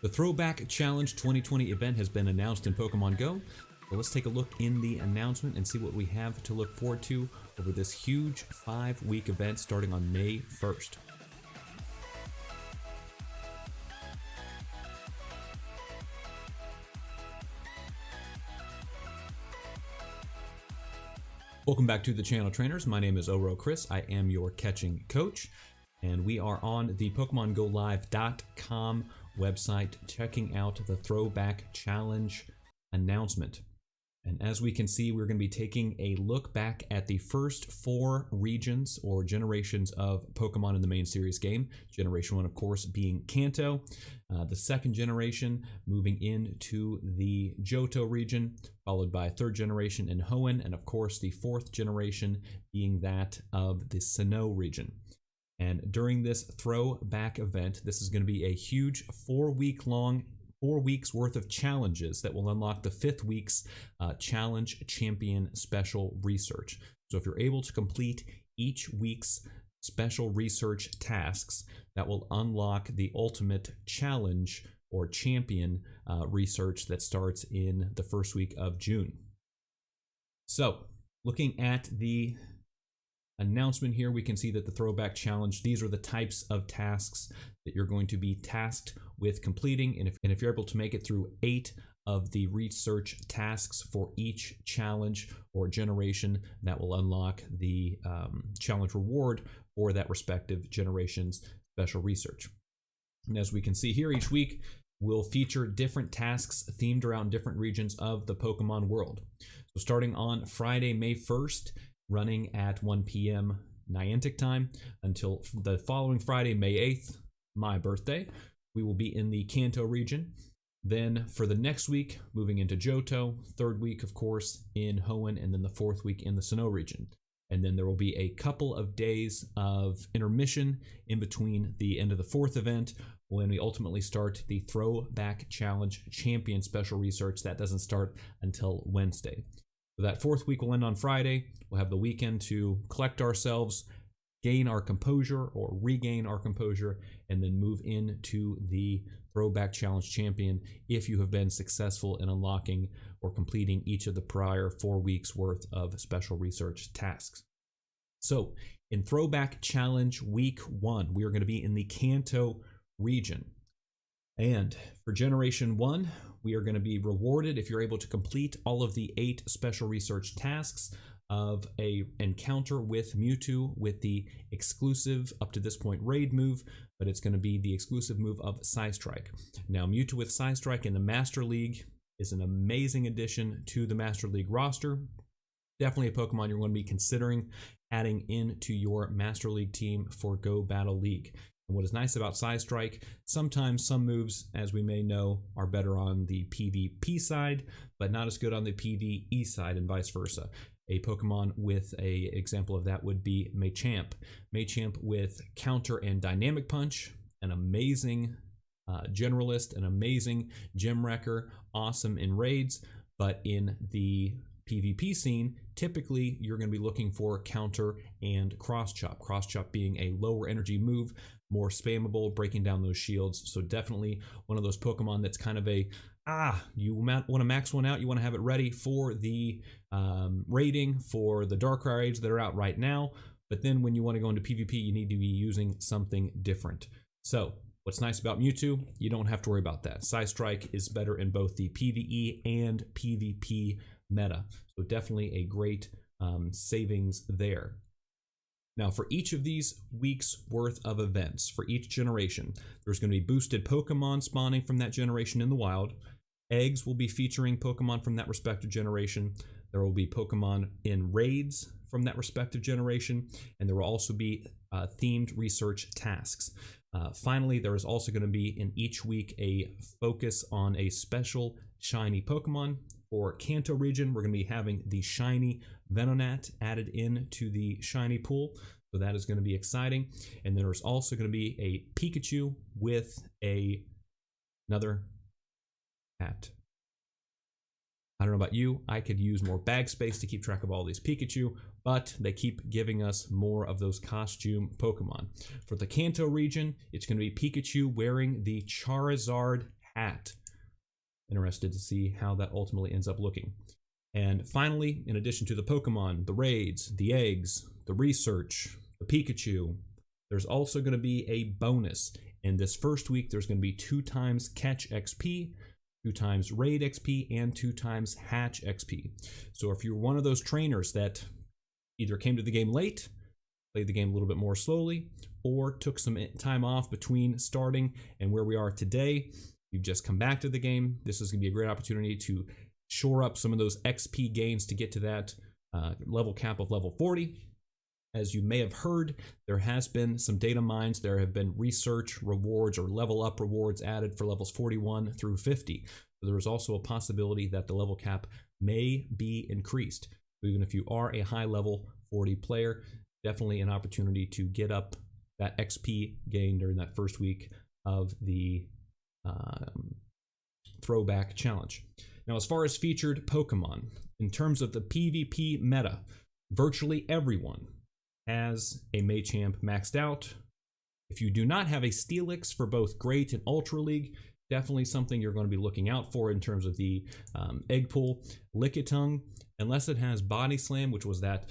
The Throwback Challenge 2020 event has been announced in Pokemon Go. So let's take a look in the announcement and see what we have to look forward to over this huge 5-week event starting on May 1st. Welcome back to the channel, trainers. My name is Oro Chris. I am your catching coach, and we are on the PokemonGoLive.com website checking out the Throwback Challenge announcement. And as we can see, we're going to be taking a look back at the first 4 regions or generations of Pokemon in the main series game. Generation 1, of course, being Kanto. The second generation moving into the Johto region, followed by 3rd generation in Hoenn, and of course the 4th generation being that of the Sinnoh region. And during this Throwback event, this is going to be a huge 4 weeks worth of challenges that will unlock the 5th week's Challenge Champion Special Research. So if you're able to complete each week's special research tasks, that will unlock the ultimate challenge or champion research that starts in the first week of June. So looking at the announcement here, we can see that the Throwback Challenge, these are the types of tasks that you're going to be tasked with completing, and if you're able to make it through 8 of the research tasks for each challenge or generation, that will unlock the challenge reward for that respective generation's special research. And as we can see here, each week will feature different tasks themed around different regions of the Pokemon world. So starting on Friday, May 1st, running at 1 p.m. Niantic time until the following Friday, May 8th, my birthday, we will be in the Kanto region. Then for the next week, moving into Johto, 3rd week, of course, in Hoenn, and then the 4th week in the Sinnoh region. And then there will be a couple of days of intermission in between the end of the 4th event when we ultimately start the Throwback Challenge Champion Special Research. That doesn't start until Wednesday. So that 4th week will end on Friday. We'll have the weekend to collect ourselves, gain our composure or regain our composure, and then move into the Throwback Challenge Champion if you have been successful in unlocking or completing each of the prior 4 weeks worth of special research tasks. So in Throwback Challenge Week 1, we are going to be in the Kanto region. And for Generation 1, we are going to be rewarded if you're able to complete all of the 8 special research tasks of a encounter with Mewtwo with the exclusive, up to this point, raid move, but it's going to be the exclusive move of Psystrike. Now, Mewtwo with Psystrike in the Master League is an amazing addition to the Master League roster. Definitely a Pokemon you're going to be considering adding into your Master League team for Go Battle League. And what is nice about Psystrike, sometimes some moves, as we may know, are better on the PvP side, but not as good on the PvE side, and vice versa. A Pokemon with an example of that would be Machamp. Machamp with Counter and Dynamic Punch, an amazing generalist, an amazing gym wrecker, awesome in raids, but in the PvP scene, typically you're going to be looking for Counter and Cross Chop. Cross Chop being a lower energy move, more spammable, breaking down those shields. So definitely one of those Pokemon that's kind of a, you want to max one out, you want to have it ready for the raiding, for the Darkrai raids that are out right now. But then when you want to go into PvP, you need to be using something different. So what's nice about Mewtwo, you don't have to worry about that. Psystrike is better in both the PvE and PvP meta. So definitely a great savings there. Now, for each of these weeks worth of events, for each generation, there's going to be boosted Pokemon spawning from that generation in the wild. Eggs will be featuring Pokemon from that respective generation. There will be Pokemon in raids from that respective generation, and there will also be themed research tasks. Finally, there is also going to be in each week a focus on a special shiny Pokemon. For Kanto region, we're going to be having the shiny Venonat added into the shiny pool, so that is going to be exciting. And there's also going to be a Pikachu with another hat. I don't know about you, I could use more bag space to keep track of all these Pikachu, but they keep giving us more of those costume Pokemon. For the Kanto region, it's going to be Pikachu wearing the Charizard hat. hat. Interested to see how that ultimately ends up looking. And finally, in addition to the Pokemon, the raids, the eggs, the research, the Pikachu, there's also going to be a bonus. In this first week, there's going to be 2 times catch XP, 2 times raid XP, and 2 times hatch XP. So if you're one of those trainers that either came to the game late, played the game a little bit more slowly, or took some time off between starting and where we are today, you've just come back to the game, this is going to be a great opportunity to shore up some of those XP gains to get to that level cap of level 40. As you may have heard, there has been some data mines. There have been research rewards or level up rewards added for levels 41 through 50. So there is also a possibility that the level cap may be increased. So even if you are a high level 40 player, definitely an opportunity to get up that XP gain during that first week of the Throwback challenge. Now, as far as featured Pokemon, in terms of the PvP meta, virtually everyone has a Machamp maxed out. If you do not have a Steelix for both Great and Ultra League, definitely something you're going to be looking out for in terms of the egg pool. Lickitung, unless it has Body Slam, which was that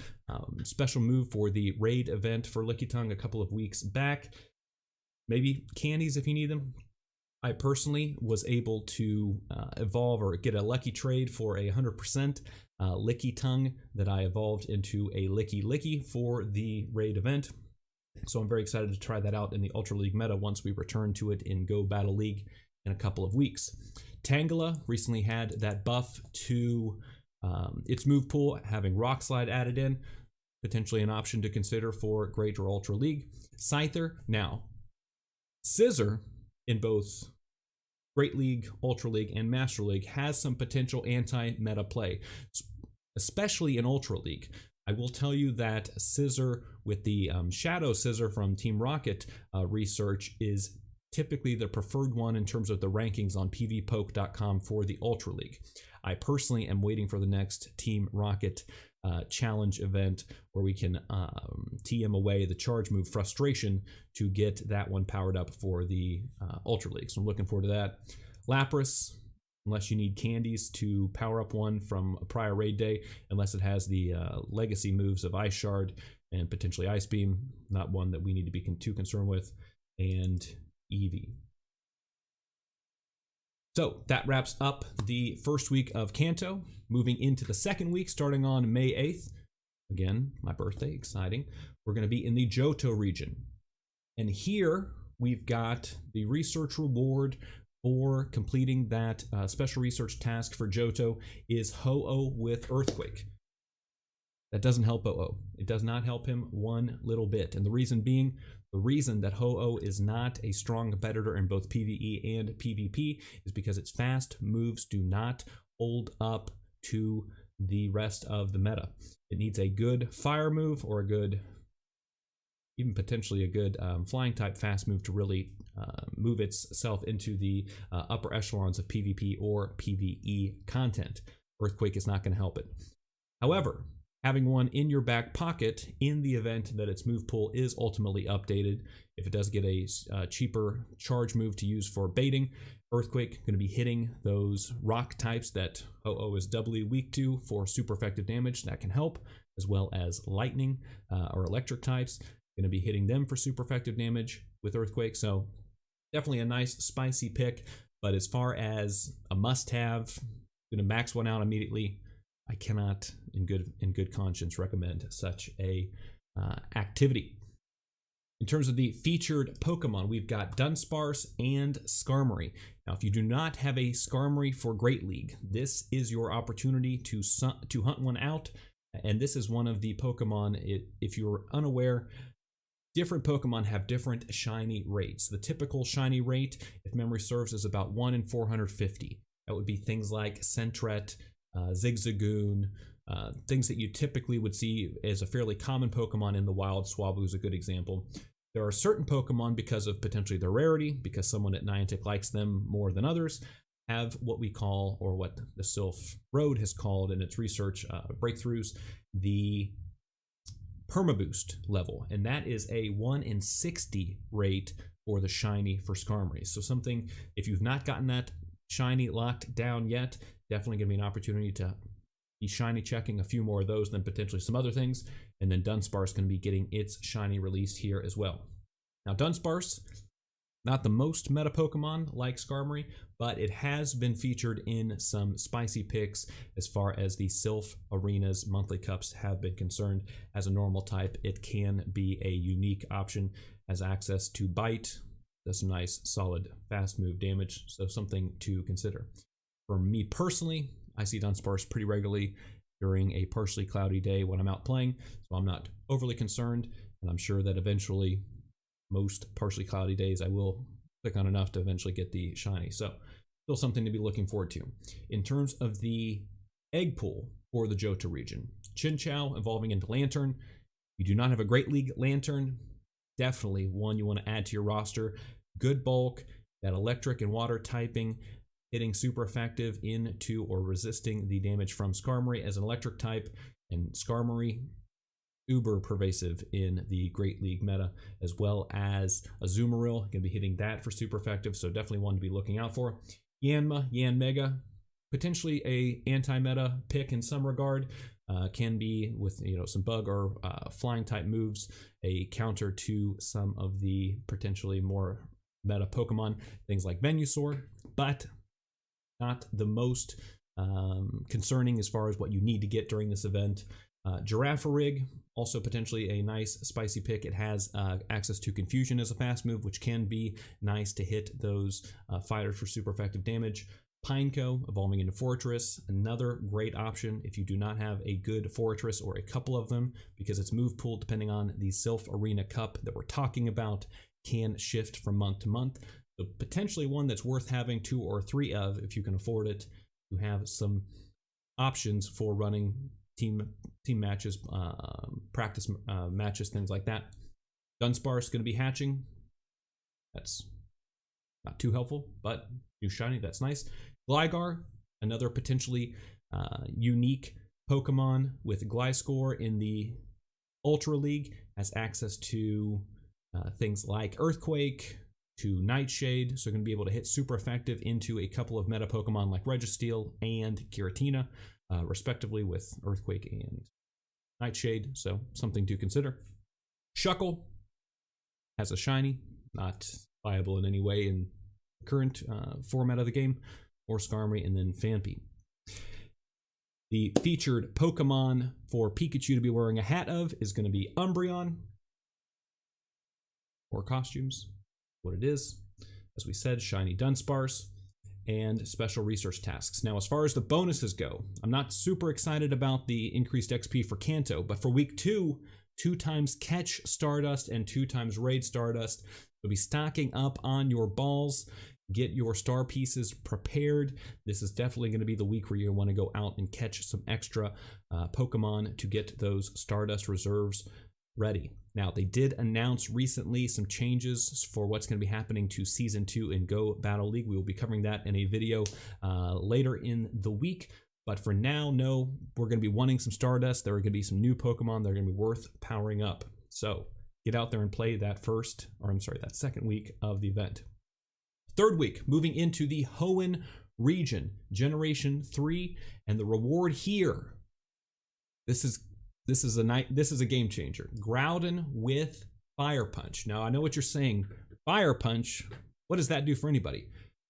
special move for the raid event for Lickitung a couple of weeks back. Maybe candies if you need them. I personally was able to evolve or get a lucky trade for a 100% Lickitung that I evolved into a Licky for the raid event. So I'm very excited to try that out in the Ultra League meta once we return to it in Go Battle League in a couple of weeks. Tangela recently had that buff to its move pool, having Rock Slide added in, potentially an option to consider for Great or Ultra League. Scyther, now, Scissor in both Great League, Ultra League, and Master League has some potential anti-meta play, especially in Ultra League. I will tell you that Scissor with the Shadow Scissor from Team Rocket research is typically the preferred one in terms of the rankings on pvpoke.com for the Ultra League. I personally am waiting for the next Team Rocket challenge event where we can TM away the charge move Frustration to get that one powered up for the Ultra League. So I'm looking forward to that. Lapras, unless you need candies to power up one from a prior raid day, unless it has the legacy moves of Ice Shard and potentially Ice Beam, not one that we need to be too concerned with, and Eevee. So that wraps up the first week of Kanto. Moving into the second week, starting on May 8th. Again, my birthday, exciting. We're going to be in the Johto region. And here we've got the research reward for completing that special research task for Johto is Ho-Oh with Earthquake. That doesn't help Oh-Oh. It does not help him one little bit. And the reason being, the reason that Ho-Oh is not a strong competitor in both PvE and PvP is because its fast moves do not hold up to the rest of the meta. It needs a good fire move or a good, even potentially a good flying type fast move to really move itself into the upper echelons of PvP or PvE content. Earthquake is not going to help it. However, having one in your back pocket in the event that its move pool is ultimately updated, if it does get a cheaper charge move to use for baiting, Earthquake going to be hitting those rock types that Ho-Oh is doubly weak to for super effective damage. That can help, as well as lightning or electric types. Going to be hitting them for super effective damage with Earthquake. So definitely a nice spicy pick. But as far as a must-have, going to max one out immediately. I cannot, in good conscience, recommend such a activity. In terms of the featured Pokemon, we've got Dunsparce and Skarmory. Now, if you do not have a Skarmory for Great League, this is your opportunity to hunt one out. And this is one of the Pokemon, if you're unaware, different Pokemon have different shiny rates. The typical shiny rate, if memory serves, is about 1 in 450. That would be things like Sentret, Zigzagoon, things that you typically would see as a fairly common Pokemon in the wild. Swablu is a good example. There are certain Pokemon, because of potentially their rarity, because someone at Niantic likes them more than others, have what we call, or what the Sylph Road has called in its research breakthroughs, the Permaboost level. And that is a 1 in 60 rate for the shiny for Skarmory. So something, if you've not gotten that shiny locked down yet. Definitely going to be an opportunity to be shiny checking a few more of those than potentially some other things. And then Dunsparce going to be getting its shiny released here as well. Now Dunsparce, not the most meta Pokemon like Skarmory, but it has been featured in some spicy picks as far as the Sylph Arena's monthly cups have been concerned. As a normal type, it can be a unique option, has access to bite, does some nice solid fast move damage, so something to consider. For me personally, I see Dunsparce pretty regularly during a partially cloudy day when I'm out playing, so I'm not overly concerned, and I'm sure that eventually most partially cloudy days I will click on enough to eventually get the shiny. So still something to be looking forward to. In terms of the egg pool for the Johto region, Chinchou evolving into Lantern. You do not have a Great League Lantern, definitely one you want to add to your roster. Good bulk, that electric and water typing, hitting super effective into or resisting the damage from Skarmory as an electric type, and Skarmory uber pervasive in the Great League meta, as well as Azumarill, going to be hitting that for super effective, so definitely one to be looking out for. Yanmega, potentially a anti-meta pick in some regard, can be with some bug or flying type moves, a counter to some of the potentially more meta Pokemon, things like Venusaur, but not the most concerning as far as what you need to get during this event. Girafarig, also potentially a nice spicy pick. It has access to Confusion as a fast move, which can be nice to hit those fighters for super effective damage. Pineco evolving into Fortress, another great option if you do not have a good Fortress or a couple of them, because its move pool, depending on the Sylph Arena Cup that we're talking about, can shift from month to month. So potentially one that's worth having 2 or 3 of if you can afford it. You have some options for running team matches, practice matches, things like that. Dunsparce going to be hatching. That's not too helpful, but new shiny, that's nice. Gligar, another potentially unique Pokemon with Gliscor in the Ultra League, has access to things like Earthquake, to Nightshade, so going to be able to hit super effective into a couple of meta Pokemon like Registeel and Giratina, respectively, with Earthquake and Nightshade, so something to consider. Shuckle has a shiny, not viable in any way in the current format of the game, or Skarmory, and then Phanpy. The featured Pokemon for Pikachu to be wearing a hat of is going to be Umbreon, or costumes, what it is. As we said, shiny Dunsparce, and special research tasks. Now, as far as the bonuses go, I'm not super excited about the increased XP for Kanto, but for week 2, 2 times Catch Stardust and 2 times Raid Stardust. You'll be stocking up on your balls, get your star pieces prepared. This is definitely going to be the week where you want to go out and catch some extra Pokemon to get those Stardust reserves ready. Now, they did announce recently some changes for what's going to be happening to Season 2 in Go Battle League. We will be covering that in a video later in the week. But for now, no, we're going to be wanting some Stardust. There are going to be some new Pokemon that are going to be worth powering up. So get out there and play that that second week of the event. Third week, moving into the Hoenn region, Generation 3, and the reward here. This is a game changer. Groudon with Fire Punch. Now, I know what you're saying. Fire Punch, what does that do for anybody?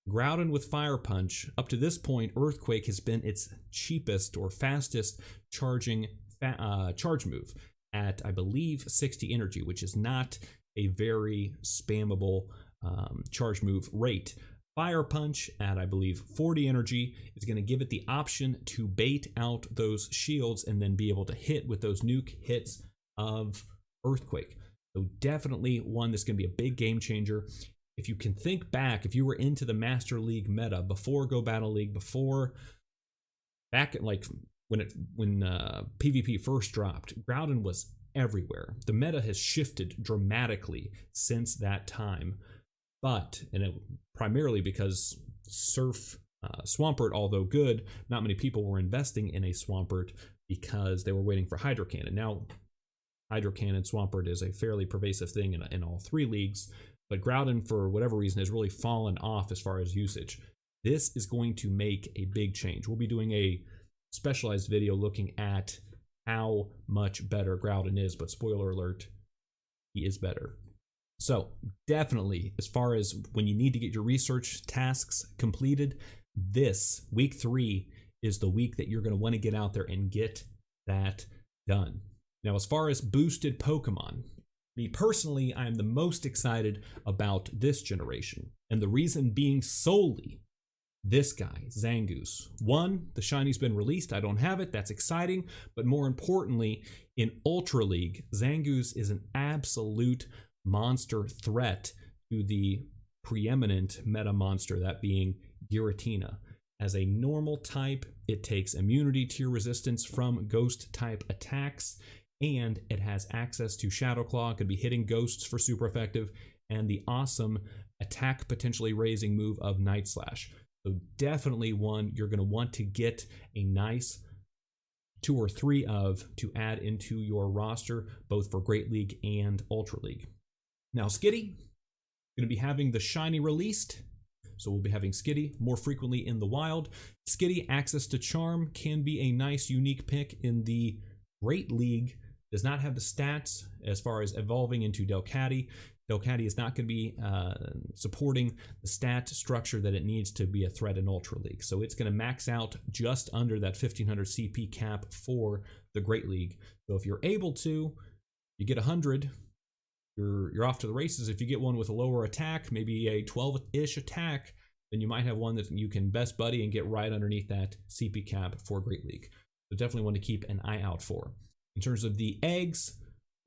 Groudon with Fire Punch, up to this point, Earthquake has been its cheapest or fastest charging charge move at, I believe, 60 energy, which is not a very spammable charge move rate. Fire Punch at, I believe, 40 energy is going to give it the option to bait out those shields and then be able to hit with those nuke hits of Earthquake. So definitely one that's going to be a big game changer. If you can think back, if you were into the Master League meta before Go Battle League, back at like when PvP first dropped, Groudon was everywhere. The meta has shifted dramatically since that time. Primarily because Swampert, although good, not many people were investing in a Swampert because they were waiting for Hydro Cannon. Now, Hydro Cannon Swampert is a fairly pervasive thing in all 3 leagues, but Groudon, for whatever reason, has really fallen off as far as usage. This is going to make a big change. We'll be doing a specialized video looking at how much better Groudon is, but spoiler alert, he is better. So definitely, as far as when you need to get your research tasks completed, this week 3 is the week that you're going to want to get out there and get that done. Now, as far as boosted Pokemon, me personally, I am the most excited about this generation. And the reason being solely this guy, Zangoose. One, the shiny's been released. I don't have it. That's exciting. But more importantly, in Ultra League, Zangoose is an absolute monster threat to the preeminent meta monster, that being Giratina. As a normal type, it takes immunity to your resistance from ghost type attacks, and it has access to Shadow Claw, could be hitting ghosts for super effective, and the awesome attack potentially raising move of Night Slash. So definitely one you're going to want to get a nice 2 or 3 of to add into your roster, both for Great League and Ultra League. Now, Skitty, going to be having the shiny released, so we'll be having Skitty more frequently in the wild. Skitty, access to Charm, can be a nice unique pick in the Great League. Does not have the stats as far as evolving into Delcatty. Delcatty is not going to be supporting the stat structure that it needs to be a threat in Ultra League. So it's going to max out just under that 1500 CP cap for the Great League. So if you're able to, you get 100, you're off to the races. If you get one with a lower attack, maybe a 12-ish attack, then you might have one that you can best buddy and get right underneath that CP cap for Great League. So definitely one to keep an eye out for. In terms of the eggs,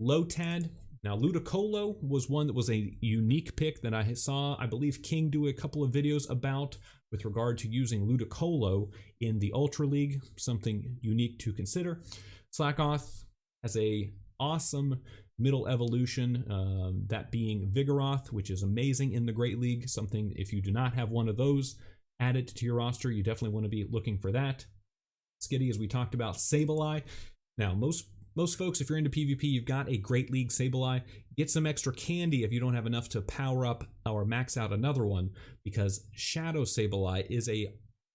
Lotad. Now, Ludicolo was one that was a unique pick that I saw, I believe, King do a couple of videos about with regard to using Ludicolo in the Ultra League, something unique to consider. Slackoth has a awesome middle evolution, that being Vigoroth, which is amazing in the Great League, something if you do not have one of those added to your roster, you definitely want to be looking for that. Skitty, as we talked about, Sableye. Now, most folks, if you're into PvP, you've got a Great League Sableye. Get some extra candy if you don't have enough to power up or max out another one, because Shadow Sableye is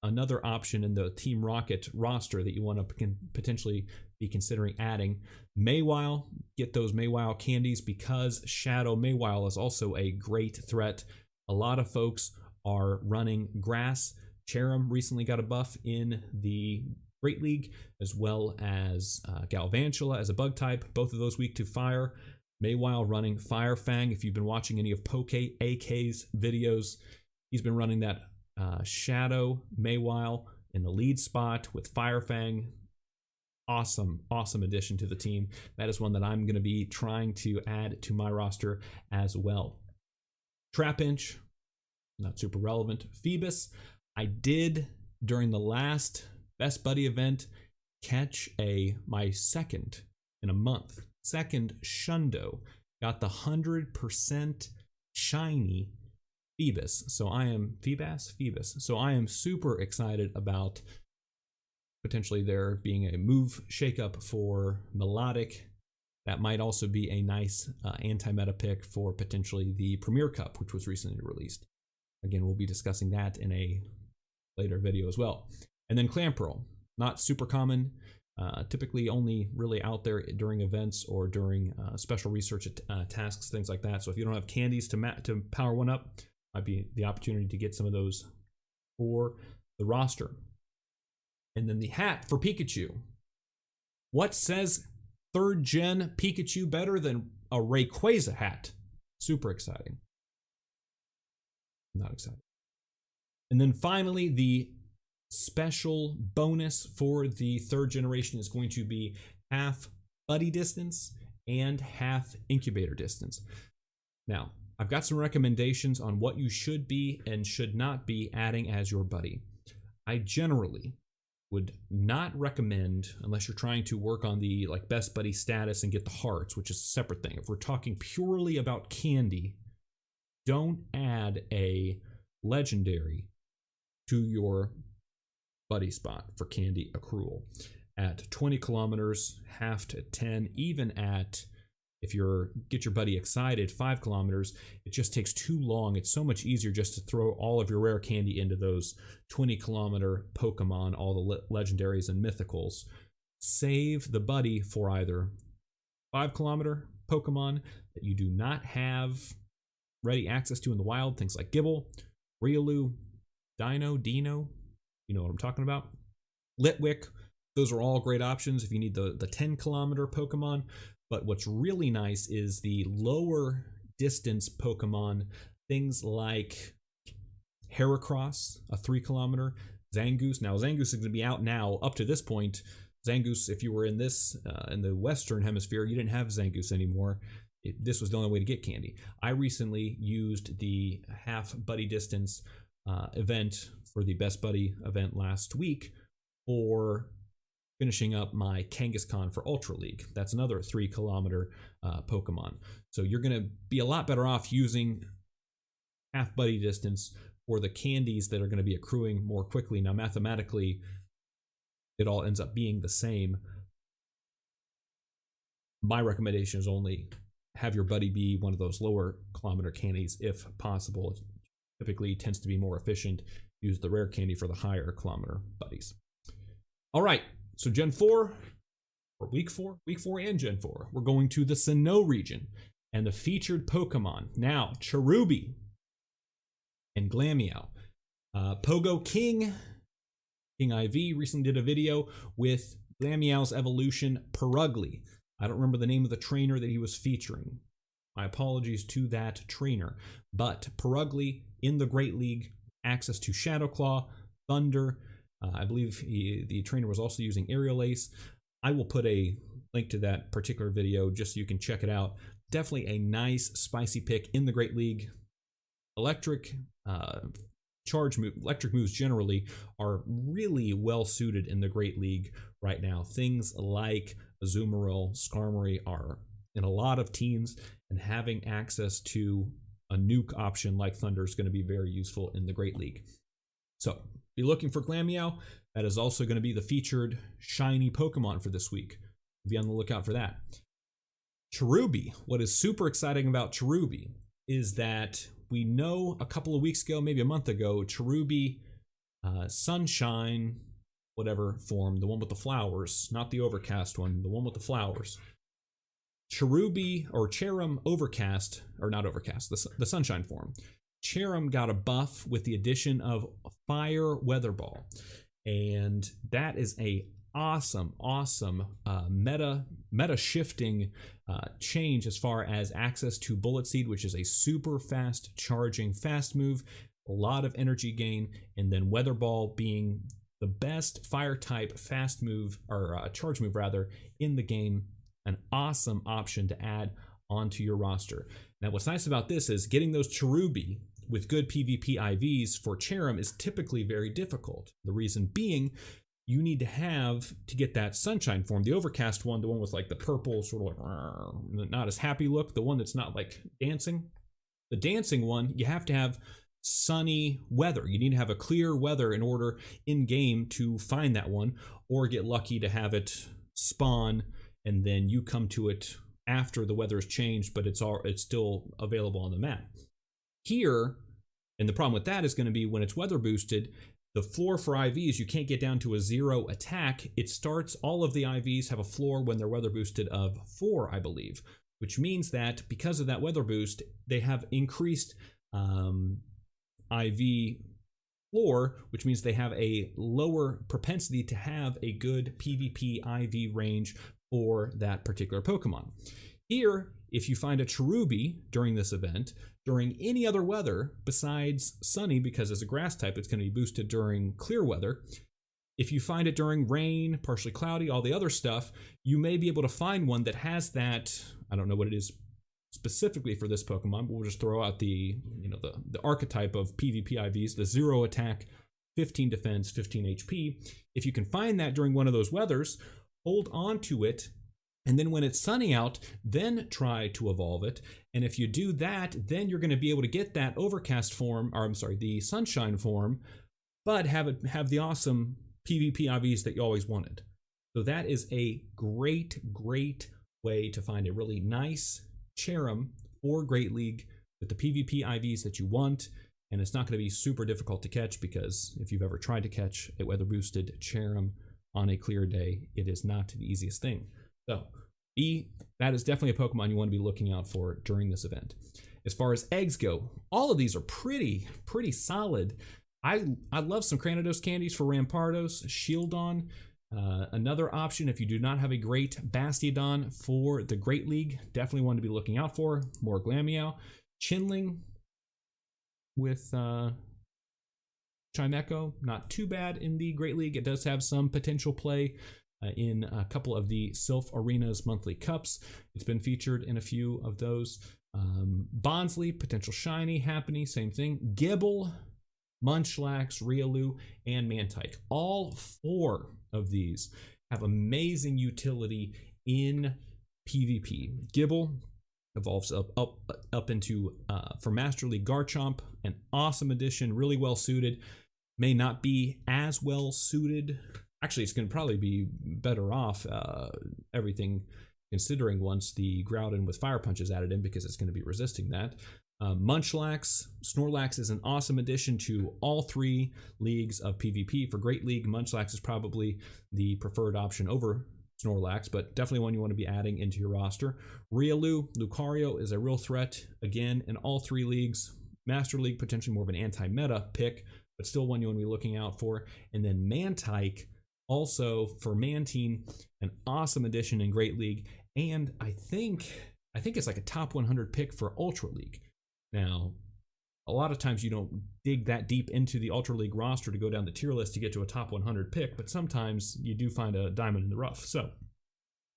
another option in the Team Rocket roster that you want to potentially be considering adding. Mawile, get those Mawile candies, because Shadow Mawile is also a great threat. A lot of folks are running Grass. Cherim recently got a buff in the Great League, as well as Galvantula as a bug type, both of those weak to fire. Mawile running Fire Fang. If you've been watching any of AK's videos, he's been running that Shadow Mawile in the lead spot with Fire Fang. Awesome addition to the team. That is one that I'm going to be trying to add to my roster as well. Trapinch, not super relevant. Phoebus, I did during the last Best Buddy event catch my second in a month. Second Shundo. Got the 100% shiny Phoebus. So I am Phoebus. So I am super excited about potentially there being a move shakeup for Melodic. That might also be a nice anti-meta pick for potentially the Premier Cup, which was recently released. Again, we'll be discussing that in a later video as well. And then Clamperl, not super common, typically only really out there during events or during special research tasks, things like that. So if you don't have candies to power one up, might be the opportunity to get some of those for the roster. And then the hat for Pikachu. What says 3rd gen Pikachu better than a Rayquaza hat? Super exciting. Not excited. And then finally, the special bonus for the 3rd generation is going to be half buddy distance and half incubator distance. Now, I've got some recommendations on what you should be and should not be adding as your buddy. I generally would not recommend, unless you're trying to work on the best buddy status and get the hearts, which is a separate thing. If we're talking purely about candy, don't add a legendary to your buddy spot for candy accrual. At 20 kilometers, half to 10, even at if you're get your buddy excited, 5 kilometers, it just takes too long. It's so much easier just to throw all of your rare candy into those 20-kilometer Pokemon, all the legendaries and mythicals. Save the buddy for either 5-kilometer Pokemon that you do not have ready access to in the wild, things like Gibble, Riolu, Dino, you know what I'm talking about, Litwick. Those are all great options if you need the 10-kilometer Pokemon. But what's really nice is the lower distance Pokemon, things like Heracross, a 3-kilometer, Zangoose. Now, Zangoose is going to be out now. Up to this point, Zangoose, if you were in this, in the Western Hemisphere, you didn't have Zangoose anymore. This was the only way to get candy. I recently used the half buddy distance event for the Best Buddy event last week for finishing up my Kangaskhan for Ultra League. That's another 3-kilometer Pokemon. So you're going to be a lot better off using half buddy distance for the candies that are going to be accruing more quickly. Now, mathematically, it all ends up being the same. My recommendation is only have your buddy be one of those lower kilometer candies if possible. It typically tends to be more efficient. Use the rare candy for the higher kilometer buddies. All right. So Gen 4, or Week 4 and Gen 4, we're going to the Sinnoh region and the featured Pokemon. Now, Cherubi and Glameow. PogoKieng, King IV, recently did a video with Glameow's evolution, Purugly. I don't remember the name of the trainer that he was featuring. My apologies to that trainer. But Purugly in the Great League, access to Shadow Claw, Thunder. I believe the trainer was also using Aerial Ace. I will put a link to that particular video just so you can check it out. Definitely a nice, spicy pick in the Great League. Electric moves generally are really well suited in the Great League right now. Things like Azumarill, Skarmory are in a lot of teams, and having access to a nuke option like Thunder is going to be very useful in the Great League. So, be looking for Glameow. That is also going to be the featured shiny Pokemon for this week. Be on the lookout for that. Cherubi. What is super exciting about Cherubi is that we know a couple of weeks ago, maybe a month ago, Cherubi Sunshine, whatever form, the one with the flowers, not the Overcast one, the one with the flowers. Cherubi, or Cherrim Overcast, or not Overcast, the Sunshine form. Cherrim got a buff with the addition of Fire Weather Ball, and that is a awesome meta shifting change as far as access to Bullet Seed, which is a super fast charging fast move, a lot of energy gain, and then Weather Ball being the best fire type fast move, or charge move rather, in the game. An awesome option to add onto your roster. Now, what's nice about this is getting those Cherubi with good PvP IVs for Cherrim is typically very difficult. The reason being, you need to get that Sunshine form, the Overcast one, the one with like the purple sort of like not as happy look, the one that's not like dancing. The dancing one, you have to have sunny weather. You need to have a clear weather in order in game to find that one, or get lucky to have it spawn and then you come to it after the weather has changed, but it's still available on the map. Here, and the problem with that is going to be when it's weather boosted, the floor for IVs, you can't get down to a 0 attack. It starts, all of the IVs have a floor when they're weather boosted of 4, I believe, which means that because of that weather boost, they have increased IV floor, which means they have a lower propensity to have a good PvP IV range for that particular Pokemon. Here, if you find a Cherubi during this event, during any other weather besides sunny, because as a grass type, it's going to be boosted during clear weather. If you find it during rain, partially cloudy, all the other stuff, you may be able to find one that has that, I don't know what it is specifically for this Pokemon, but we'll just throw out the archetype of PvP IVs, the 0 attack, 15 defense, 15 HP. If you can find that during one of those weathers, hold on to it, and then when it's sunny out, then try to evolve it. And if you do that, then you're going to be able to get that Overcast form, or I'm sorry, the Sunshine form, but have the awesome PvP IVs that you always wanted. So that is a great way to find a really nice Cherim for Great League with the PvP IVs that you want, and it's not going to be super difficult to catch, because if you've ever tried to catch a weather boosted Cherim on a clear day, it is not the easiest thing. So that is definitely a Pokemon you want to be looking out for during this event. As far as eggs go, all of these are pretty solid. I love some Cranidos candies for Rampardos, Shieldon. Another option, if you do not have a great Bastiodon for the Great League, definitely one to be looking out for. More Glameow. Chinling with Chimecho, not too bad in the Great League. It does have some potential play in a couple of the Sylph Arena's monthly cups. It's been featured in a few of those. Bonsly, potential shiny, Happiny, same thing. Gibble, Munchlax, Riolu, and Mantike. All 4 of these have amazing utility in PvP. Gibble evolves up into, for Master League, Garchomp, an awesome addition, really well suited. May not be as well suited. Actually, it's going to probably be better off, everything considering, once the Groudon with Fire Punch is added in, because it's going to be resisting that. Munchlax, Snorlax is an awesome addition to all 3 leagues of PvP. For Great League, Munchlax is probably the preferred option over Snorlax, but definitely one you want to be adding into your roster. Riolu, Lucario is a real threat, again, in all 3 leagues. Master League, potentially more of an anti-meta pick, but still one you want to be looking out for. And then Mantike, also for Mantine, an awesome addition in Great League, and I think it's like a top 100 pick for Ultra League. Now, a lot of times you don't dig that deep into the Ultra League roster to go down the tier list to get to a top 100 pick, but sometimes you do find a diamond in the rough. So,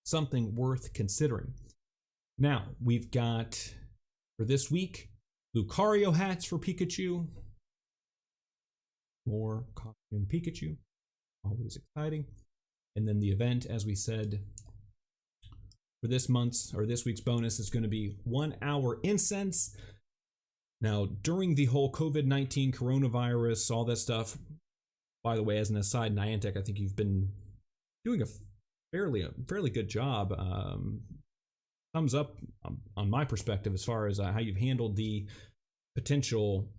something worth considering. Now, we've got, for this week, Lucario hats for Pikachu. More costume Pikachu. Always exciting. And then the event, as we said, for this week's bonus is going to be 1 hour incense. Now, during the whole COVID-19 coronavirus, all that stuff, by the way, as an aside, Niantic, I think you've been doing a fairly good job. Thumbs up on my perspective as far as how you've handled the potential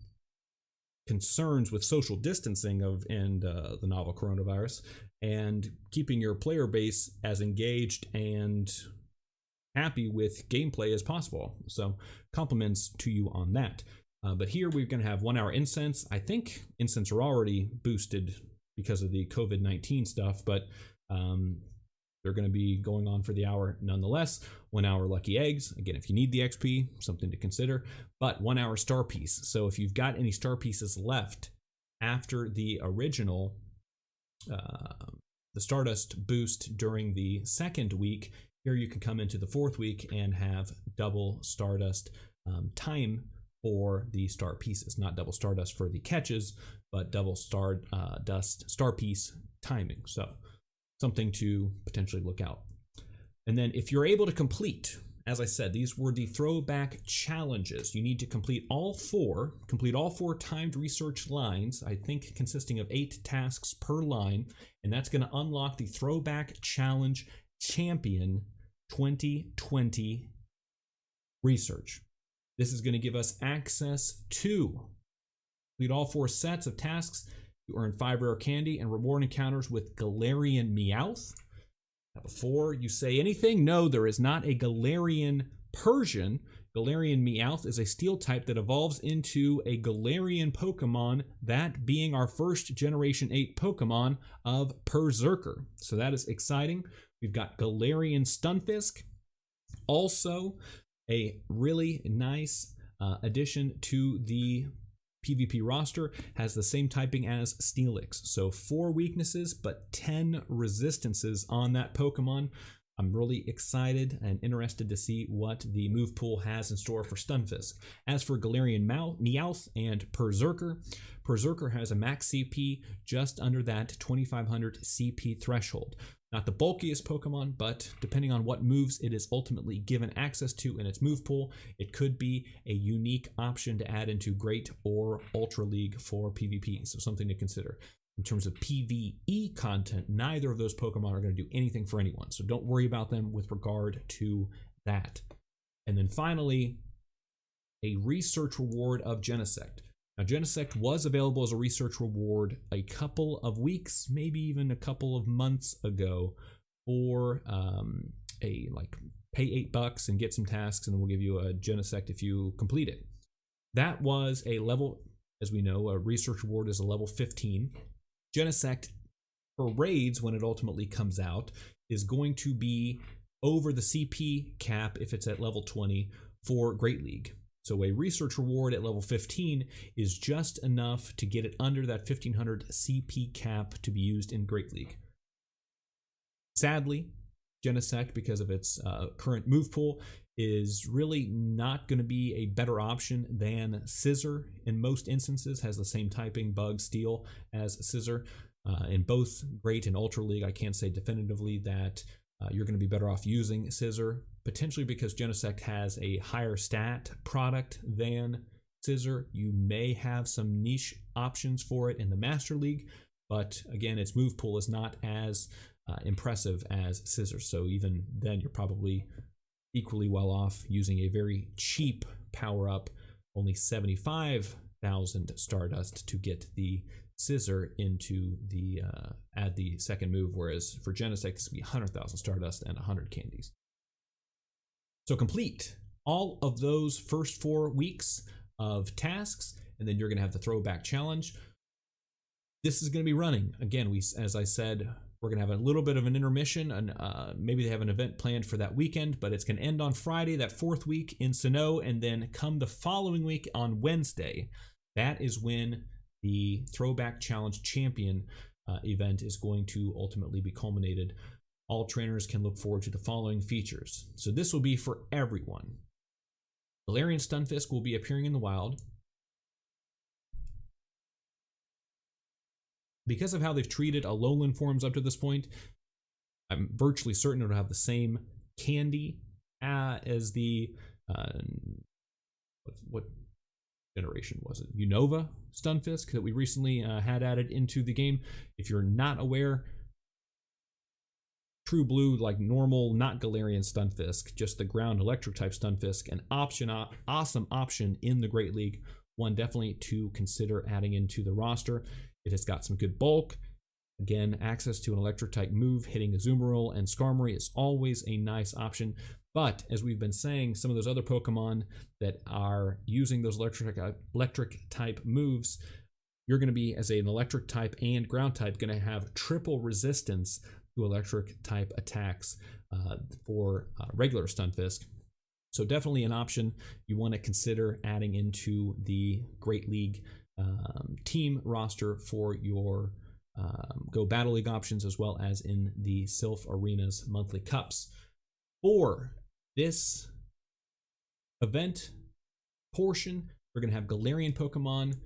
concerns with social distancing and the novel coronavirus, and keeping your player base as engaged and happy with gameplay as possible. So compliments to you on that. But here we're going to have 1 hour incense. I think incense are already boosted because of the COVID-19 stuff, but they're going to be going on for the hour nonetheless. 1 hour lucky eggs. Again, if you need the XP, something to consider. But 1 hour star piece. So if you've got any star pieces left after the original, the Stardust boost during the 2nd week, here you can come into the 4th week and have double Stardust time for the star pieces. Not double Stardust for the catches, but double Stardust star piece timing. So something to potentially look out. And then if you're able to complete, as I said, these were the throwback challenges. You need to complete all 4 timed research lines, I think consisting of 8 tasks per line, and that's going to unlock the Throwback Challenge Champion 2020 research. This is going to give us access to complete all 4 sets of tasks. You earn 5 rare candy and reward encounters with Galarian Meowth. Now, before you say anything, no, there is not a Galarian Persian. Galarian Meowth is a steel type that evolves into a Galarian Pokemon, that being our first Generation 8 Pokemon of Berserker. So that is exciting. We've got Galarian Stunfisk. Also, a really nice addition to the PvP roster, has the same typing as Steelix. So 4 weaknesses, but 10 resistances on that Pokemon. I'm really excited and interested to see what the move pool has in store for Stunfisk. As for Galarian Meowth and Berserker, Berserker has a max CP just under that 2500 CP threshold. Not the bulkiest Pokemon, but depending on what moves it is ultimately given access to in its move pool, it could be a unique option to add into Great or Ultra League for PvP, so something to consider. in terms of PvE content, neither of those Pokemon are going to do anything for anyone. So don't worry about them with regard to that. And then finally, a research reward of Genesect. Now, Genesect was available as a research reward a couple of weeks, maybe even a couple of months ago, for a like pay $8 and get some tasks, and then we'll give you a Genesect if you complete it. That was a level, as we know, a research reward is a level 15. Genesect for raids, when it ultimately comes out, is going to be over the CP cap if it's at level 20 for Great League. So a research reward at level 15 is just enough to get it under that 1500 CP cap to be used in Great League. Sadly, Genesect, because of its current move pool, is really not going to be a better option than Scissor in most instances. Has the same typing, bug, steel as Scissor. In both Great and Ultra League, I can't say definitively that you're going to be better off using Scissor, potentially because Genesect has a higher stat product than Scissor. You may have some niche options for it in the Master League, but again, its move pool is not as impressive as Scissor. So even then, you're probably equally well off using a very cheap power-up, only 75,000 Stardust to get the Scissor into the add the second move, whereas for Genesect this would be 100,000 Stardust and 100 candies. So complete all of those first 4 weeks of tasks, and then you're going to have the Throwback Challenge. This is going to be running again. As I said, we're going to have a little bit of an intermission, and maybe they have an event planned for that weekend, but it's going to end on Friday, that 4th week in Sinnoh, and then come the following week on Wednesday. That is when the Throwback Challenge Champion event is going to ultimately be culminated. All trainers can look forward to the following features. So this will be for everyone. Galarian Stunfisk will be appearing in the wild. Because of how they've treated Alolan forms up to this point, I'm virtually certain it'll have the same candy as the what generation was it? Unova Stunfisk that we recently had added into the game. If you're not aware, True Blue, like normal, not Galarian Stunfisk, just the ground electric type Stunfisk, an awesome option in the Great League. One definitely to consider adding into the roster. It has got some good bulk. Again, access to an electric type move, hitting Azumarill and Skarmory is always a nice option. But as we've been saying, some of those other Pokemon that are using those electric type moves, you're going to be, as an electric type and ground type, going to have triple resistance to electric type attacks for regular Stunfisk. So definitely an option you want to consider adding into the Great League team roster for your Go Battle League options, as well as in the Sylph Arena's monthly cups. For this event portion, we're going to have Galarian Pokemon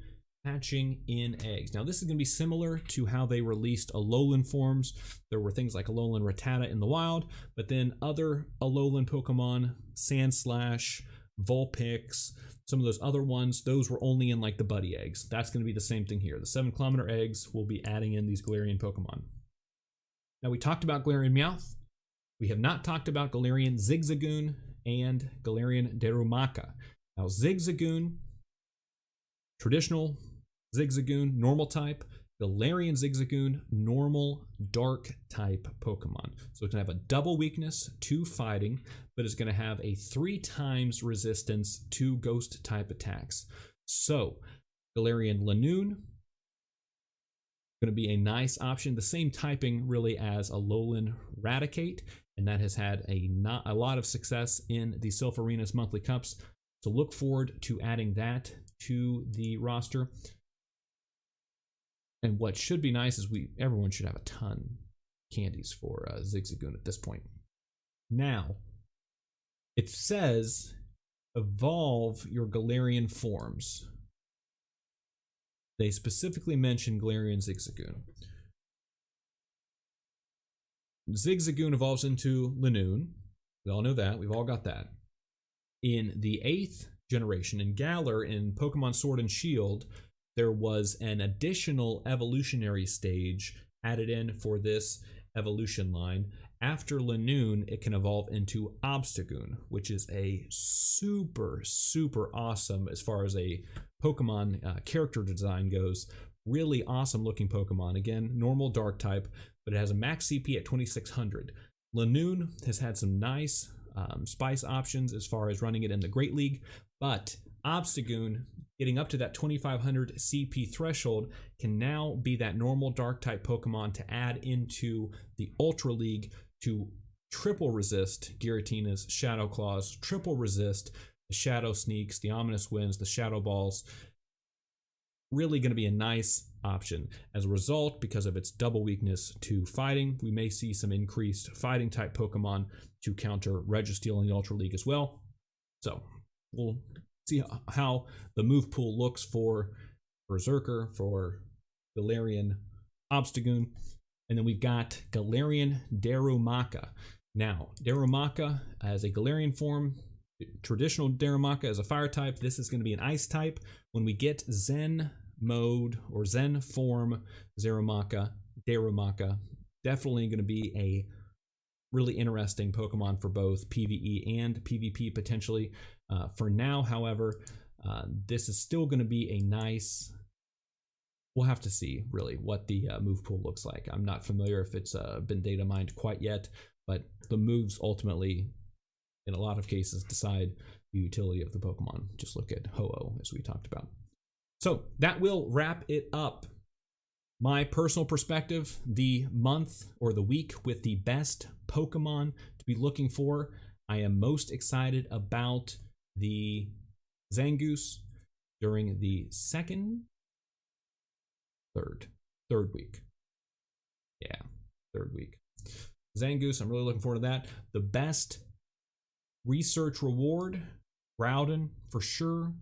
hatching in eggs. Now, this is going to be similar to how they released Alolan forms. There were things like Alolan Rattata in the wild, but then other Alolan Pokemon, Sandslash, Vulpix, some of those other ones, those were only in like the buddy eggs. That's going to be the same thing here. The 7-kilometer eggs will be adding in these Galarian Pokemon. Now, we talked about Galarian Meowth. We have not talked about Galarian Zigzagoon and Galarian Darumaka. Now, Zigzagoon, traditional Zigzagoon, normal type. Galarian Zigzagoon, normal dark type Pokemon. So it's going to have a double weakness to fighting, but it's going to have a 3 times resistance to ghost type attacks. So Galarian Lanoon, going to be a nice option. The same typing really as Alolan Raticate, and that has had a lot of success in the Sylph Arena's monthly cups. So look forward to adding that to the roster. And what should be nice is everyone should have a ton of candies for Zigzagoon at this point. Now, it says evolve your Galarian forms. They specifically mention Galarian Zigzagoon. Zigzagoon evolves into Lanoon. We all know that. We've all got that. In the 8th generation, in Galar, in Pokemon Sword and Shield, there was an additional evolutionary stage added in for this evolution line. After Lanoon, it can evolve into Obstagoon, which is a super awesome as far as a Pokemon character design goes. Really awesome looking Pokemon. Again, normal dark type, but it has a max CP at 2600. Lanoon has had some nice spice options as far as running it in the Great League, but Obstagoon, getting up to that 2500 CP threshold, can now be that normal dark type Pokemon to add into the Ultra League to triple resist Giratina's Shadow Claws, triple resist the Shadow Sneaks, the Ominous Winds, the Shadow Balls. Really going to be a nice option. As a result, because of its double weakness to fighting, we may see some increased fighting type Pokemon to counter Registeel in the Ultra League as well. So we'll see how the move pool looks for Berserker, for Galarian Obstagoon, and then we've got Galarian Darumaka. Now, Darumaka as a Galarian form, traditional Darumaka as a fire type, this is going to be an ice type. When we get Zen mode or Zen form Darumaka, definitely going to be a really interesting Pokemon for both PvE and PvP potentially. For now, however, this is still going to be a nice... We'll have to see really what the move pool looks like. I'm not familiar if it's been data mined quite yet, but the moves ultimately, in a lot of cases, decide the utility of the Pokemon. Just look at Ho-Oh, as we talked about. So that will wrap it up. My personal perspective, the month or the week with the best Pokemon to be looking for. I am most excited about the Zangoose during the third week. Yeah, third week. Zangoose, I'm really looking forward to that. The best research reward, Groudon for sure.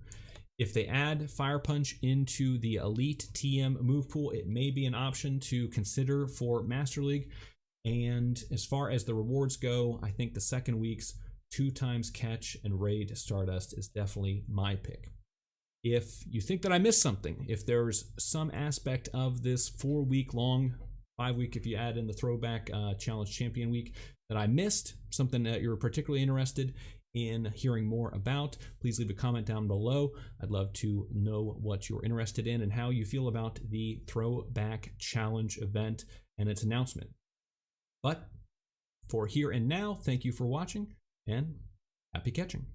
If they add Fire Punch into the Elite TM move pool, it may be an option to consider for Master League. And as far as the rewards go, I think the second week's 2x Catch and Raid Stardust is definitely my pick. If you think that I missed something, if there's some aspect of this 4-week long, 5-week if you add in the Throwback Challenge Champion Week that I missed, something that you're particularly interested in hearing more about, please leave a comment down below. I'd love to know what you're interested in and how you feel about the Throwback Challenge event and its announcement. But for here and now, thank you for watching and happy catching.